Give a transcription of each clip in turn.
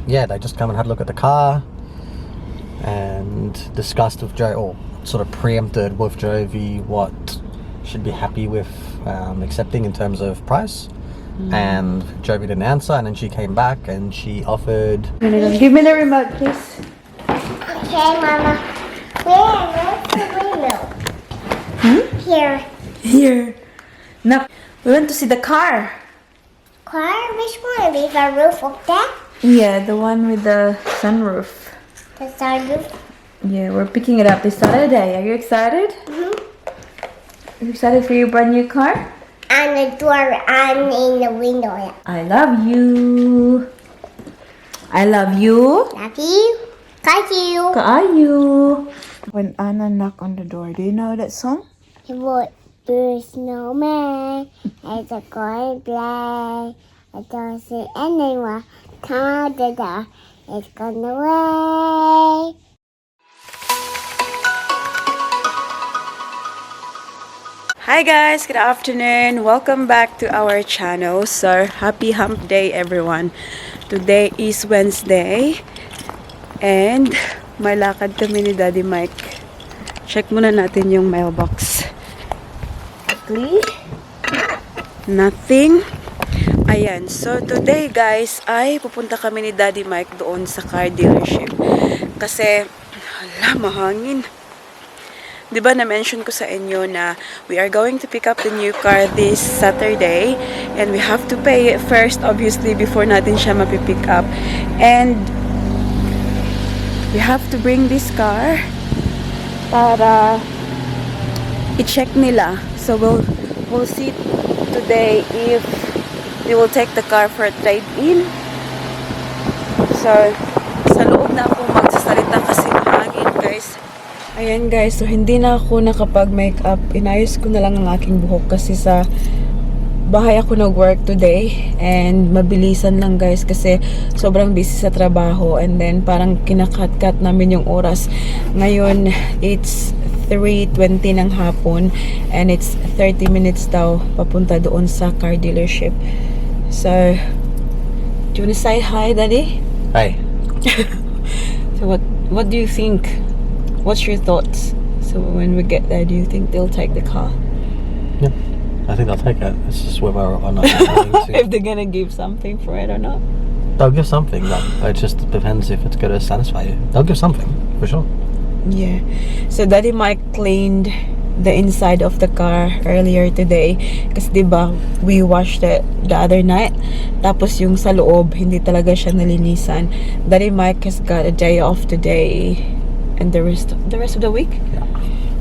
yeah, they just come and had a look at the car and discussed with Joe, or sort of preempted with Jovey what she'd be happy with accepting in terms of price. And Jovey didn't answer, and then she came back and she offered. Give me the remote, please. Okay, Mama. Where's the remote? Here. Here. No, we went to see the car. Car? Which one? With the roof of that? Yeah, the one with the sunroof. The sunroof? Yeah, we're picking it up this Saturday. Are you excited? Are you excited for your brand new car? And the door and in the window. Yeah. I love you. I love you. Love you. Thank you. Kaayu. When Anna knocked on the door, do you know that song? He would be a snowman. It's a going play. I don't see anyone. Come the door. It's gone away. Hi guys, good afternoon. Welcome back to our channel. So, happy hump day everyone. Today is Wednesday and may lakad kami ni Daddy Mike. Check muna natin yung mailbox. Quickly. Nothing. Ayan, so today guys ay pupunta kami ni Daddy Mike doon sa car dealership. Kasi, hala, mahangin. Diba na-mention ko sa inyo na we are going to pick up the new car this Saturday and we have to pay it first obviously before natin siya mapipick up, and we have to bring this car para i-check nila. So we'll see today if they will take the car for a trade-in. So sa loob na ako magsasalita kasi mahangin guys. Ayan guys, so hindi na ako nakapag-makeup. Inayos ko na lang ang aking buhok kasi sa bahay ako nag-work today. And mabilisan lang guys kasi sobrang busy sa trabaho. And then parang kinakat-cut namin yung oras. Ngayon, it's 3:20 ng hapon. And it's 30 minutes daw papunta doon sa car dealership. So, do you wanna say hi, Daddy? Hey. So what do you think? What's your thoughts? So when we get there, do you think they'll take the car? Yeah, I think they'll take it. It's just whether or not they're willing to. If they're gonna give something for it or not. They'll give something, but it just depends if it's gonna satisfy you. They'll give something, for sure. Yeah. So Daddy Mike cleaned the inside of the car earlier today. Kasi diba, we washed it the other night. Tapos yung sa loob, hindi talaga siya nalinisan. Daddy Mike has got a day off today. And the rest of the week?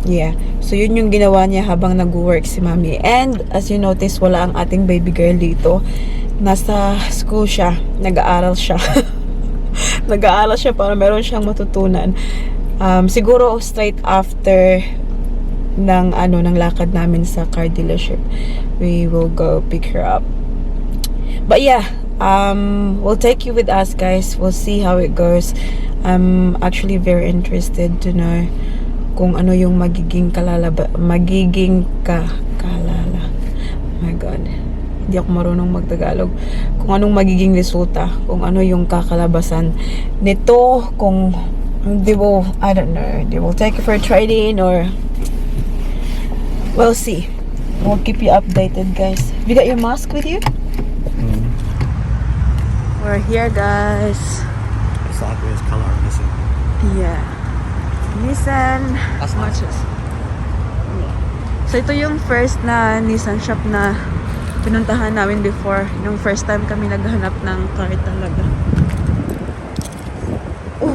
Yeah. So, yun yung ginawa niya habang nag-work si Mami. And, as you notice, wala ang ating baby girl dito. Nasa school siya. Nag-aaral siya. Nag-aaral siya para meron siyang matutunan. Siguro, straight after ng lakad namin sa car dealership, we will go pick her up. But yeah, we'll take you with us guys. We'll see how it goes. I'm actually very interested to know kung ano yung magiging kalala. Oh my God, hindi ako marunong magtagalog. Kung anong magiging resulta, kung ano yung kakalabasan nito, kung they will, I don't know, they will take it for a trade-in or we'll see. We'll keep you updated guys. Have you got your mask with you? We're here guys. It's like there's colour missing. Yeah. Nissan. That's nice. Yeah. So ito yung first na Nissan shop na pinuntahan namin before. Yung first time kami naghanap ng car talaga. Oh.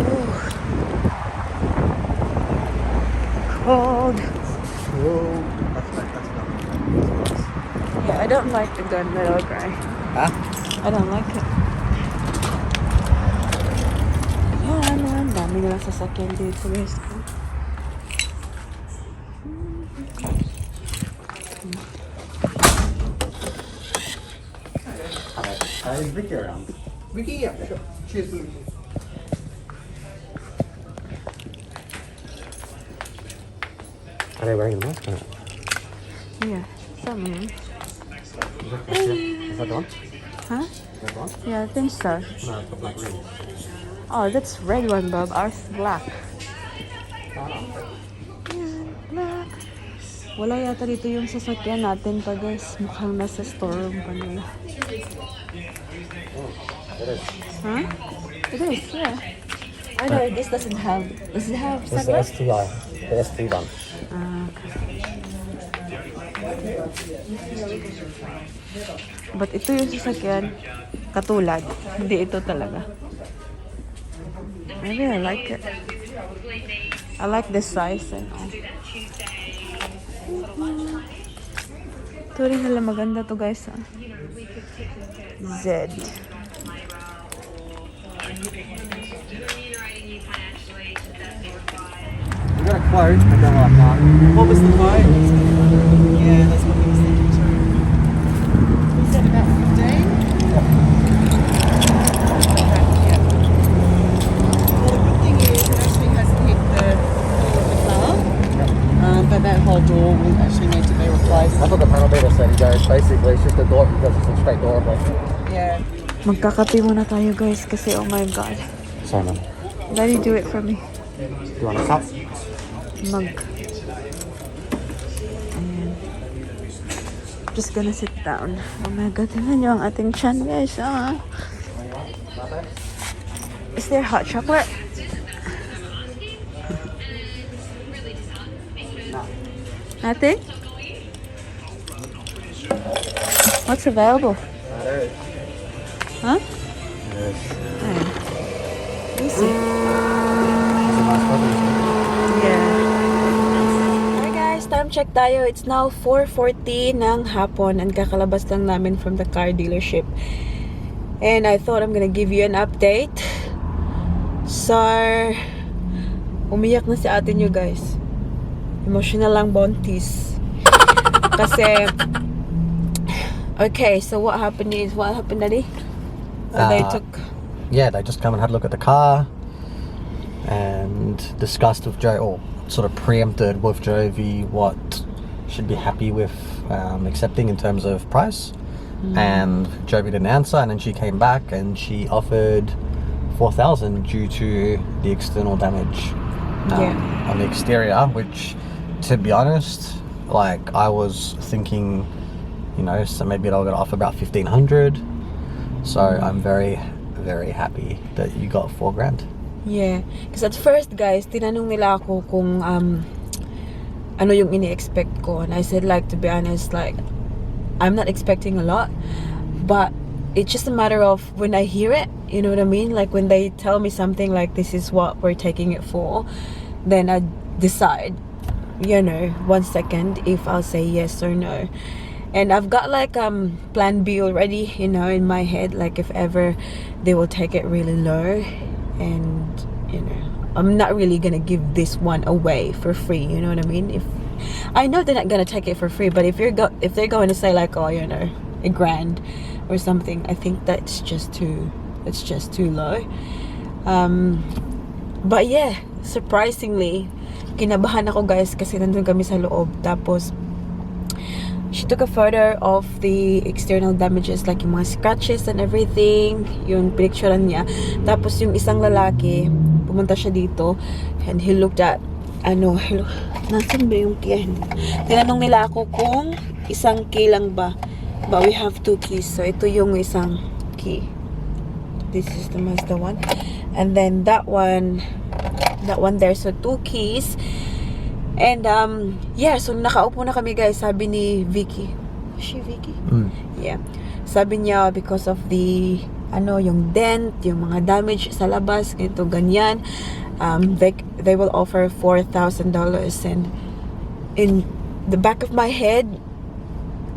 Cold. Whoa. That's nice. Yeah, I don't like the gunmetal gray. Huh? I don't like it. Yan, dami na lang sasakyan dito guys. Is Vicky around? Vicky, yeah, sure. She's good. Are they wearing a mask or not? Yeah, some. Is that the one? Huh? Red one? Yeah, I think so. No, it's a black ring. Oh, that's red one, Bob. Ours is black. Black. Wala yata dito yung sasakyan natin pa, guys. Mukhang nasa storeroom pa nila. It is. Huh? It is, yeah. Oh no, this doesn't have. Does it have This is the sunroof? STI. The ST one. But ito yung sasakyan, katulad. Hindi ito talaga. Maybe I like it. I like the size and all. Ito rin nila maganda to, guys. Ah. Z. We got a quote, but then like, What was the quote? Yeah, that's what he was thinking too. Was that about 15? Well, the good thing is it actually hasn't hit the door of the car. But that whole door will actually need to be replaced. that's what the panel beater said. He goes, basically, it's just a door, because it's a straight door replacement. Yeah. Magkakape muna tayo, guys, kasi oh my god. Simon, Daddy, do it for me. do you want a cup? Mug. Ayan. Just gonna sit down. Oh my god, tingnan nyo ang ating chan, guys. Ah. Is there hot chocolate? Nothing? What's available? There is. Huh? There is. Ayan. Easy. It's a nice coffee. Yeah. Hi guys, time check tayo. It's now 4:40 ng hapon and kakalabas lang namin from the car dealership. And I thought I'm gonna give you an update. So, umiyak na si ate nyo, guys. Emotional lang bontis. Kasi, okay, so what happened, Daddy? They took... Yeah, they just come and had a look at the car and discussed with Joe, or sort of preempted with Jovey what she'd be happy with accepting in terms of price. And Jovey didn't answer, and then she came back and she offered 4,000 due to the external damage on the exterior, which, to be honest, like, I was thinking, you know, so maybe they'll get off about 1,500. So I'm very, very happy that you got 4 grand. Yeah. Because at first, guys, tinanong nila ako kung ano yung ini-expect ko. And I said, like, to be honest, like, I'm not expecting a lot. But it's just a matter of when I hear it, you know what I mean? Like, when they tell me something like, this is what we're taking it for, then I decide, you know, 1 second if I'll say yes or no. And I've got like plan B already, you know, in my head, like if ever they will take it really low, and you know, I'm not really gonna give this one away for free, you know what I mean? If I know they're not gonna take it for free, but if they're going to say like, oh, you know, $1 grand or something, I think that's just too low. But yeah, surprisingly, kinabahan ako, guys, kasi nandun kami sa loob. Tapos she took a photo of the external damages, like yung mga scratches and everything, yung pinicturean niya. Tapos yung isang lalaki, pumunta siya dito, and he looked at, nasan ba yung key? Tinanong nila ako kung isang key lang ba. But we have 2 keys, so ito yung isang key. This is the Mazda one. And then that one there, so 2 keys. And yeah, so nakaupo na kami, guys. Sabi ni Vicky, is she Vicky? Yeah. Sabi niya, because of the yung dent, yung mga damage sa labas, ganito, ganyan, they will offer $4,000. And in the back of my head,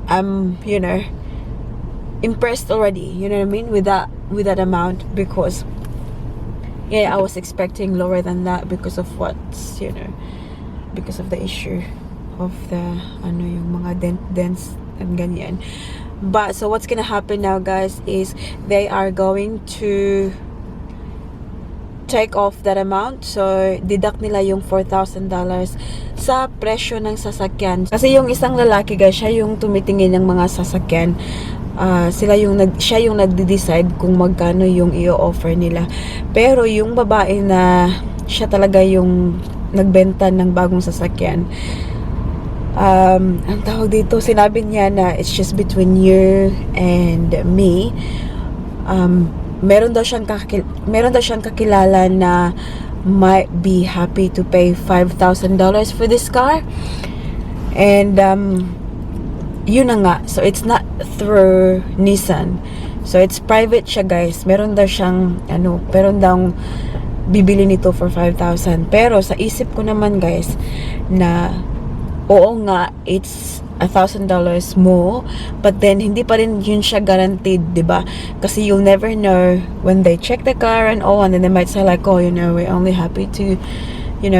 I'm, you know, impressed already, you know what I mean, with that amount, because yeah, I was expecting lower than that because of what's, you know, because of the issue of the yung mga dents and ganyan. But so what's gonna happen now, guys, is they are going to take off that amount. So deduct nila yung $4,000 sa presyo ng sasakyan. Kasi yung isang lalaki, guys, siya yung tumitingin ng mga sasakyan. siya yung nagde-decide kung magkano yung i-offer nila. Pero yung babae na siya talaga yung nagbenta ng bagong sasakyan, ang tawag dito, sinabi niya na it's just between you and me. Meron daw siyang kakilala na might be happy to pay $5,000 for this car. And yun na nga. So it's not through Nissan. So it's private siya, guys. Meron daw siyang meron daw bibili nito for 5,000. Pero sa isip ko naman, guys, na oo nga, it's $1,000 more, but then hindi pa rin yun siya guaranteed, diba? Kasi you'll never know when they check the car and all, and then they might say like, oh, we're only happy to,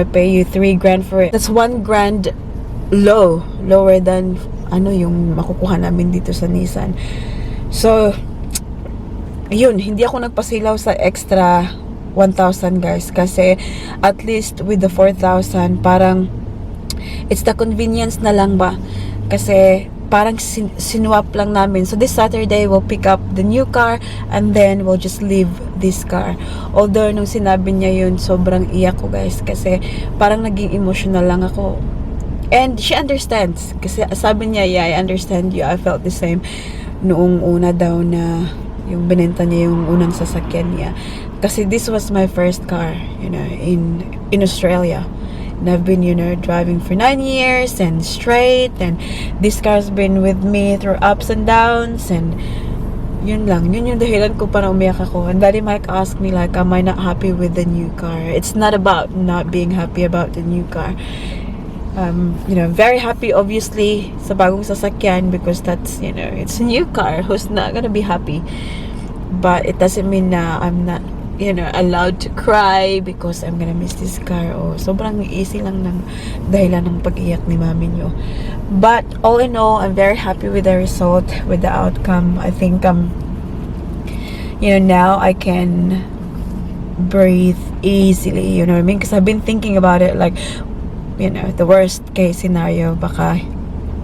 pay you $3,000 for it. That's $1,000 lower than yung makukuha namin dito sa Nissan. So, yun, hindi ako nagpasilaw sa extra 1,000, guys, kasi at least with the 4,000, parang it's the convenience na lang ba, kasi parang sinwap lang namin. So this Saturday we'll pick up the new car and then we'll just leave this car. Although nung sinabi niya yun, sobrang iyak ko, guys, kasi parang naging emotional lang ako. And she understands. Kasi sabi niya, yeah, I understand you. I felt the same noong una daw na yung binenta niya yung unang sasakyan niya. Kasi this was my first car, in Australia. And I've been, driving for 9 years and straight. And this car's been with me through ups and downs. And yun lang. Yun yung dahilan ko para umiyak ako. And Daddy Mike asked me like, am I not happy with the new car? It's not about not being happy about the new car. Very happy obviously sa bagong sasakyan because that's, it's a new car. Who's not gonna be happy? But it doesn't mean na I'm not, allowed to cry because I'm gonna miss this car. O sobrang easy lang ng dahilan ng pag-iyak ni mami nyo. But all in all, I'm very happy with the result, with the outcome. I think now I can breathe easily, you know what I mean? Because I've been thinking about it like, the worst case scenario, baka,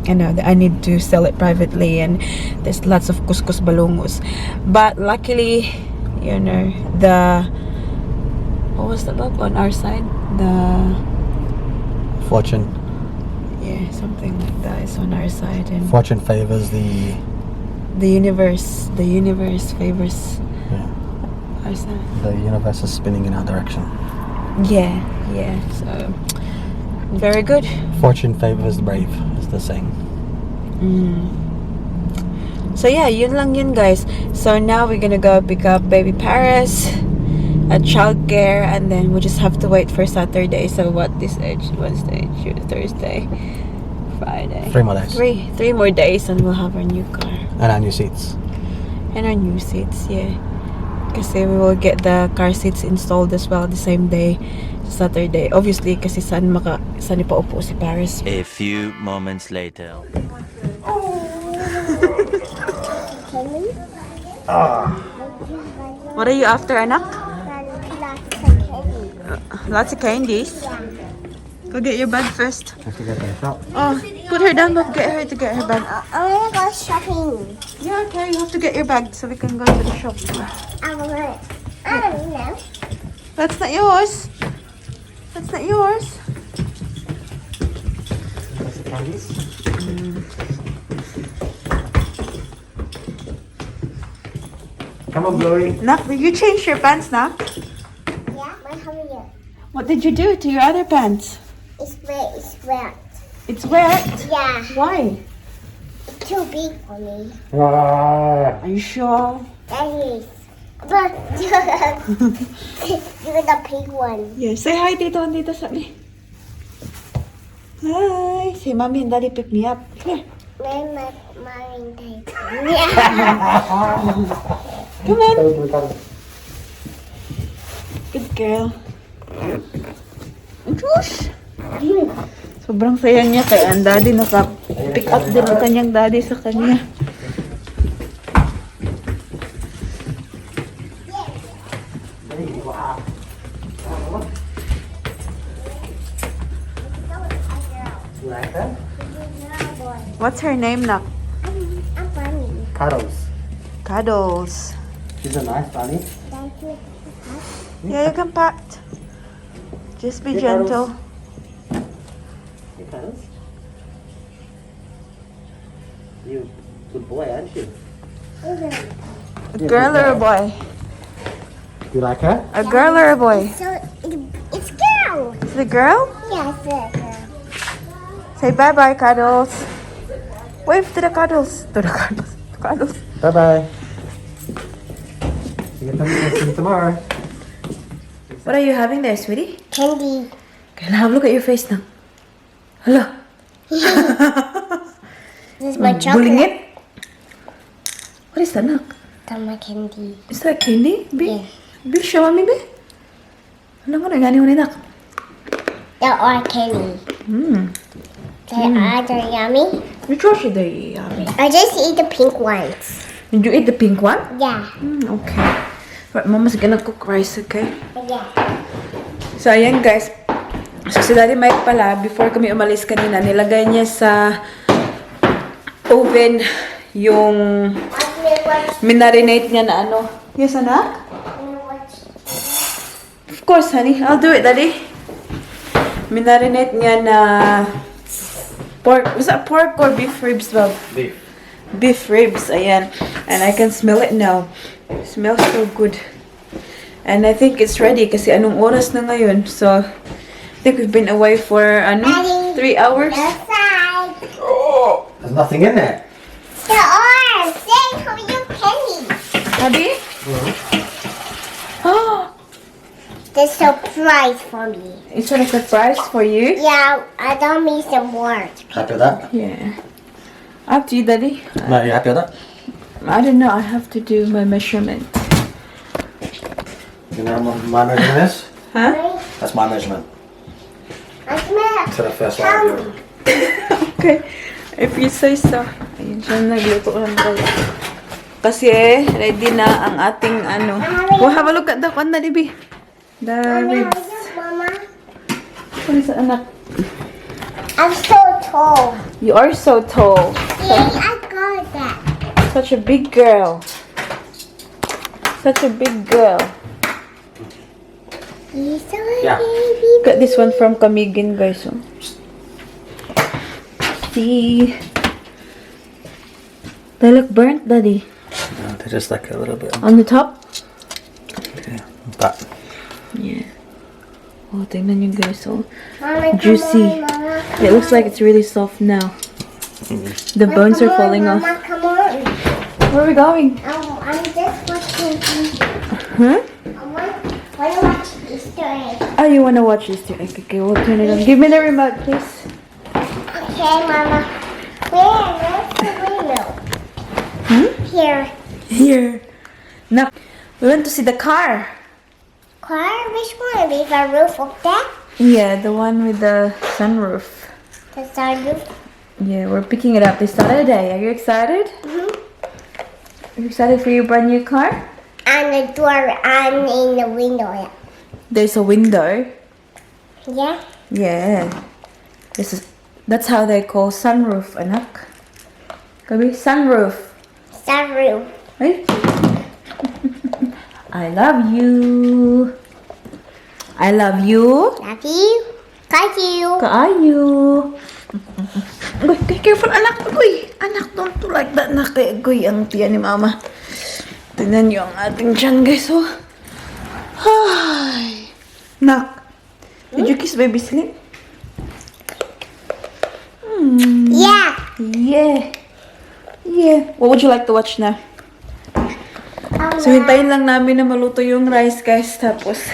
I need to sell it privately and there's lots of kuskus balungus. But luckily, what was the bug on our side? The Fortune. Yeah, something like that is on our side. And Fortune favors the universe. The universe favors our side. The universe is spinning in our direction. Yeah. So very good. Fortune favors the brave, is the saying. So yeah, yun lang yun, guys. So now we're gonna go pick up baby Paris at childcare, and then we just have to wait for Saturday. So what, this age? Wednesday, Tuesday, Thursday, Friday. 3 more days. Three more days, and we'll have our new car And our new seats. and our new seats. Yeah, kasi we will get the car seats installed as well the same day, Saturday. Obviously, kasi saan ipaupo si Paris. A few moments later. What are you after, anak? Lots of candies. Go get your bag first. Have to go to the shop. Oh, put her down, but get her to get her bag. I wanna go shopping. Yeah, okay, you have to get your bag so we can go to the shop. I don't know. That's not yours. That's not yours. That's the candies. Come on, Glory. Nak, did you change your pants, Nak? Yeah, my here. What did you do to your other pants? It's wet. It's wet. It's wet. Yeah, Why? it's too big for me. Are you sure? That is. But you're the pink one. Yeah, say hi, Tito and Tita Sabi. Hi. Say, Mommy and Daddy pick me up. Here. When my mommy takes Come on. Good girl. Diyos! Sobrang saya niya kaya ang daddy naka-pick up din ang kanyang daddy sa kanya. What's her name, Nak? I'm funny. Cuddles. Cuddles. She's a nice bunny. Thank you. Yeah, you can pat. Just be Hey, gentle. Hey, Cuddles. You good boy, aren't you? A girl or a boy? You like her? A girl or a boy? So it's girl. Is it a girl? Yes, it's girl. Say bye-bye, Cuddles. Wave to the Cuddles. To the Cuddles. Cuddles. Bye bye. See you tomorrow. What are you having there, sweetie? Candy. Okay, now have a look at your face now. Hello. This is my chocolate. Bullying it? What is that now? That's my candy. Is that candy? Be? Yeah. Be, show me, be. Ano ko na gani mo ninak? They are candy. They are yummy. Which one should they yummy? I just eat the pink ones. Did you eat the pink one? Yeah. Okay. Right, Mama's gonna cook rice, okay? Yeah. So, ayan guys. So, si Daddy Mike pala, before kami umalis kanina, nilagay niya sa oven yung minarinate niya na ano. Yes, anak? Of course, honey. I'll do it, Daddy. Minarinate niya na pork. Was that pork or beef ribs, Bob? Beef. Beef ribs, ayan. And I can smell it now. It smells so good. And I think it's ready kasi anong oras na ngayon. So, I think we've been away for 3 hours. Outside. Oh, there's nothing in there. There are. Say, how you candy? Habi? Oh, There's a surprise for me. it's a surprise for you. Yeah, I don't need some words. Happy with that? Yeah. Up to you, Daddy. No, you happy with that? I don't know. I have to do my measurement. You know what my measurement is? Huh? That's my measurement. I smell. To the first line of your... Okay. If you say so. Ayun siya, nagluto ng rice. Kasi ready na ang ating ano. Go have a look at the one, Daddy. The ribs. Mama, What is that, anak? I'm so tall. You are so tall. Yeah, I got that. Such a big girl. Such a big girl. You're so Yeah. baby. Look at this one from Camigin, guys. Oh. See? They look burnt, Daddy. No, they're just like a little bit... On the top? Yeah, but... Yeah. Oh, tingnan nyo guys. Oh. Mama, Juicy. Come on, Mama. It looks like it's really soft now. The bones are falling off. Mama, come on. Where are we going? I'm just watching TV. Huh? I want to watch Easter egg. Oh, you want to watch Easter egg? Okay, we'll turn it on. Give me the remote, please. Okay, Mama. Where's the remote? Here. Here. Now, we went to see the car. Car? Which one? With the roof of that? Yeah, the one with the sunroof. The sunroof? Yeah, we're picking it up this Saturday. Are you excited? Are you excited for your brand new car? And the door and in the window. Yeah. There's a window. Yeah? Yeah. That's how they call sunroof, anak. Kabi, sunroof. Sunroof. Right? I love you. I love you. Love you. Thank you. Kaayo. Agoy, careful anak. Agoy, anak, don't do like that. Agoy, ang tiyan ni mama. Tingnan niyo ang ating tiyan, guys. Oh. Ay. Nak, did you kiss baby sleep? Yeah. Yeah. Yeah. What would you like to watch na? So, hintayin lang namin na maluto yung rice, guys. Tapos,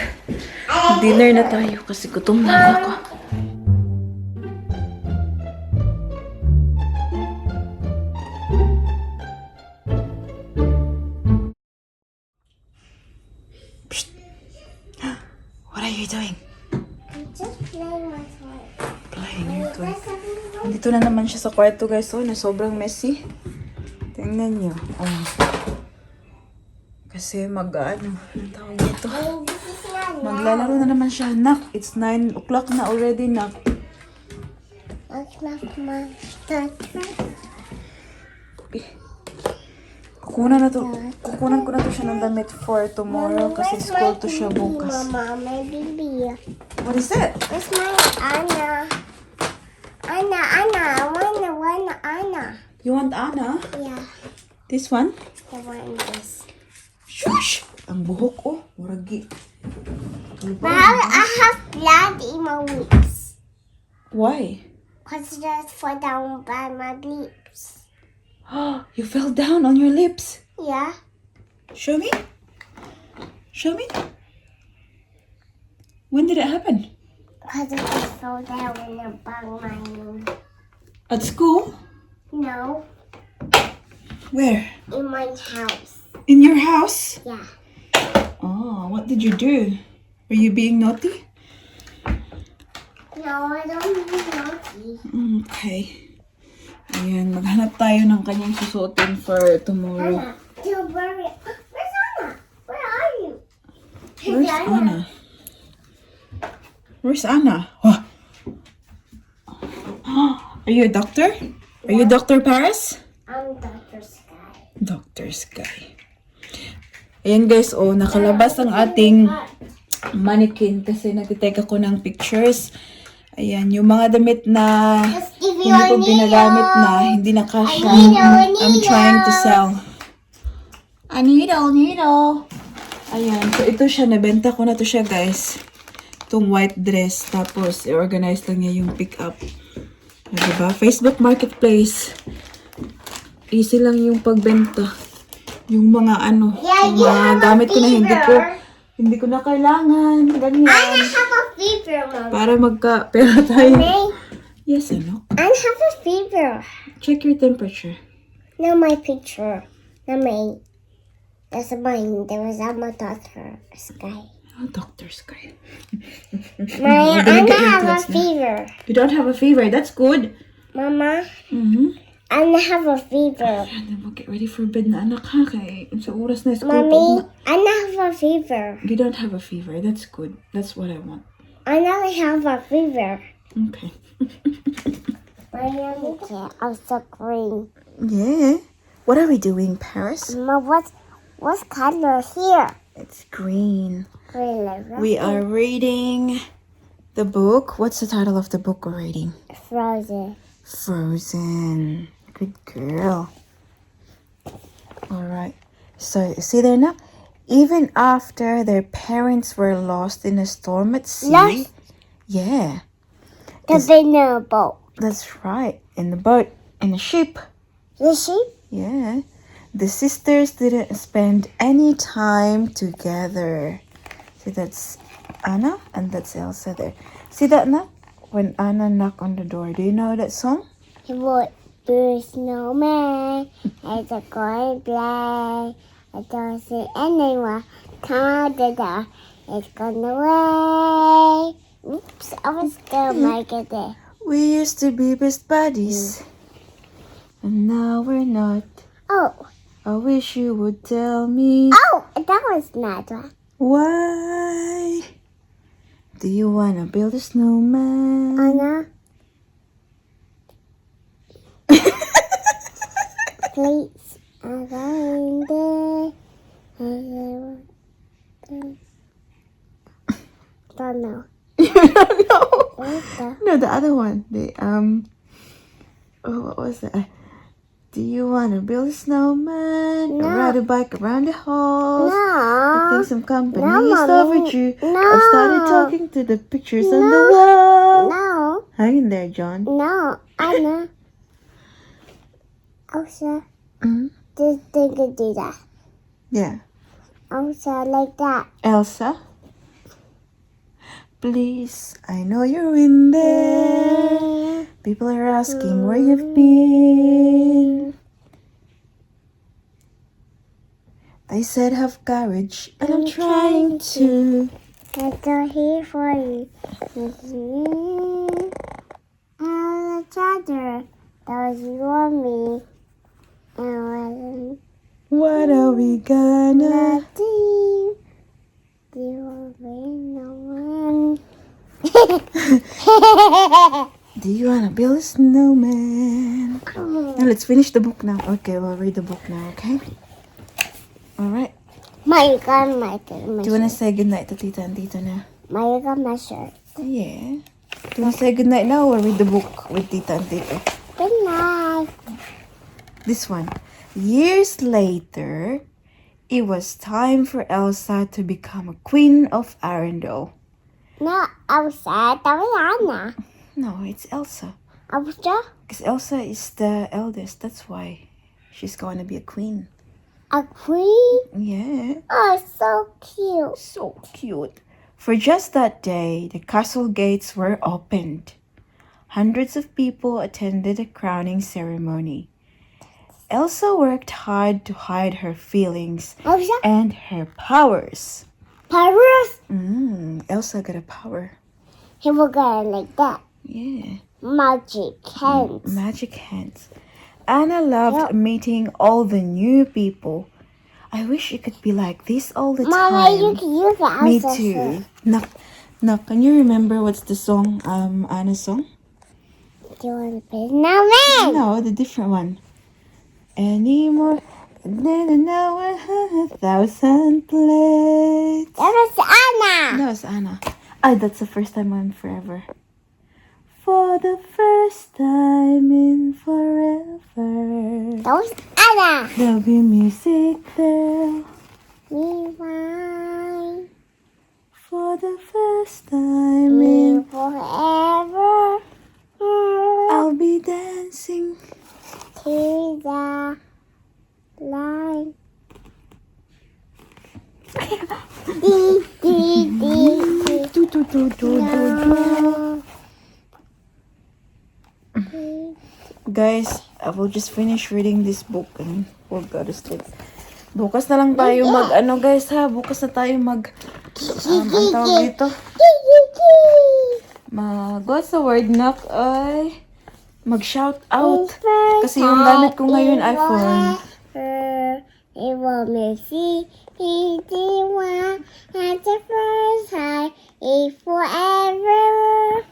dinner na tayo kasi gutom na ako. Psst. What are you doing? Just playing my toy. Playing your toy. Dito na naman siya sa kwarto, guys. Oh, na sobrang messy. Tingnan niyo. Oh. Kasi anong tawag dito? Maglalaro na naman siya. Nak, it's 9 o'clock na already, nak. That's not my daughter. Okay. Kukunan ko na to siya ng damit for tomorrow kasi school to siya bukas. Mama, my baby. What is that? Where's my Anna? Anna, I want Anna. You want Anna? Yeah, This one? I want this. Shush! Ang buhok oh. Muragi. But I have blood in my lips. Why? Because that's fall down by my lips. You fell down on your lips. Yeah. Show me. Show me. When did it happen? Because it just fell down in the bang my room. At school? No, Where? in my house. In your house? Yeah. Oh, what did you do? Were you being naughty? No, I don't need naughty. Okay. Ayan, maghanap tayo ng kanyang susuotin for tomorrow. Anna, don't worry. Where's Anna? Where are you? Where's Anna? Where's Anna? Oh. Are you a doctor? Are you Dr. Paris? I'm Dr. Sky. Dr. Sky. Ayan guys, oh, nakalabas ang ating mannequin kasi nagtitake ako ng pictures. Ayan, yung mga damit na Let's give hindi you ko a ginagamit na, needle. hindi na kasha. needle. I'm trying to sell. A needle. Ayan, so ito siya, nabenta ko na to siya guys. Itong white dress, tapos i-organize lang niya yung pick-up. Diba? Facebook Marketplace. Easy lang yung pagbenta. Yung mga ano, Yeah, yung you mga have a gamit ko na fever. hindi ko na kailangan. I Ganyan. have a fever, Mom. Para magka-pera tayo. May, Yes, ano? I have a fever. Check your temperature. No, my picture. No, my. That's mine. There was my Dr. Sky. Oh, Dr. Sky. My gonna Anna get your have a clothes now. fever. You don't have a fever. That's good. Mama, Mm-hmm. Anna have a fever. And then we'll get ready for bed na anak ha. Kaya sa oras na school Mommy, po. Anna have a fever. You don't have a fever. That's good. That's what I want. Anna have a fever. Okay. My yummy cat also green. Yeah. What are we doing, Paris? Mama, what's color here? It's green. Green, like We are reading the book. What's the title of the book we're reading? frozen. Frozen. Good girl. Alright. So, see there now? Even after their parents were lost in a storm at sea. Lost? Yeah. The banana boat. That's right. In the boat. In the ship. The sheep? Yeah. The sisters didn't spend any time together. See, that's Anna and that's Elsa there. See that now? When Anna knocked on the door. Do you know that song? He would be a snowman. It's a going play. I don't see anyone. Come to the door. It's gone away. Oops, I was still making it. We used to be best buddies. And now we're not. Oh, I wish you would tell me that was not one. why. Do you wanna build a snowman? Anna, please. I'm going there. Don't know. No. What's that? No, the other one. What was that? Do you wanna build a snowman? No. Or ride a bike around the halls? I think No. some company No, is Mommy. overdue. No. I've started talking to the pictures on the wall. No. Hang in there, John. No. Anna. Elsa. Mhm. Just think and do that. Yeah. Elsa, like that. Elsa? Please, I know you're in there. People are asking where you've been. They said have courage, and I'm trying to. I'm still here for you. I'm a charger. Those you want me. And What are we gonna? do you want me? No one. Do you wanna build a snowman? Now let's finish the book now. Okay, we'll read the book now, okay? Alright. Mayroon my Do you wanna say goodnight to Tita and Tito now? Mayroon my shirt. Yeah. Do you wanna say goodnight now or read the book with Tita and Tito? Good night. This one. Years later, it was time for Elsa to become a queen of Arendelle. No, Elsa, Tawiyana. No, it's Elsa. Elsa? Because Elsa is the eldest. That's why she's going to be a queen. A queen? Yeah. Oh, so cute. So cute. For just that day, the castle gates were opened. Hundreds of people attended the crowning ceremony. Elsa worked hard to hide her feelings Elsa? and her powers. Paris? Elsa got a power. He will go like that. Yeah. Magic hands. Magic hands. Anna loved meeting all the new people. I wish it could be like this all the Mama, time. you can use the Me Elsa too. shirt. No, can you remember what's the song, Anna's song? Do you want to play snowman? No, the different one. Anymore than know 1,000 plates. That was Anna. No, it's Anna. That's the first time in forever. For the first time in forever. That was Anna. There'll be music there. Me fine. For the first time Me in forever. I'll be dancing. To the line. Dee, dee, dee, Do, do, do, do, do, do. dee. Guys, I will just finish reading this book and we'll go to sleep. Bukas na lang tayo guys ha, bukas na tayo ang tawag dito? What's the word, Nak? Ay, mag-shout out. Kasi yung gamit ko ngayon, iPhone. It will make see one at the first high, if forever.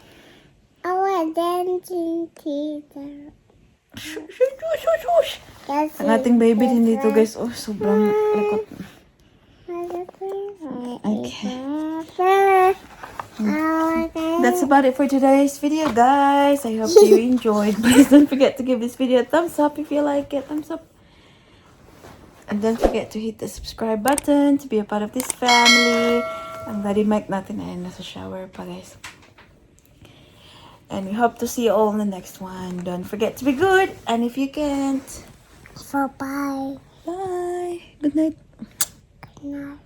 Our dancing teacher. Shush, shush, shush, shush, shush. Ang ating baby din dito guys, oh, sobrang likot. That's about it for today's video, guys. I hope you enjoyed. Please don't forget to give this video a thumbs up if you like it. Thumbs up. And don't forget to hit the subscribe button to be a part of this family. Ang daddy Mike natin ay nasa shower pa, guys. And we hope to see you all in the next one. Don't forget to be good. And if you can't, So bye. bye. Good night. Good night.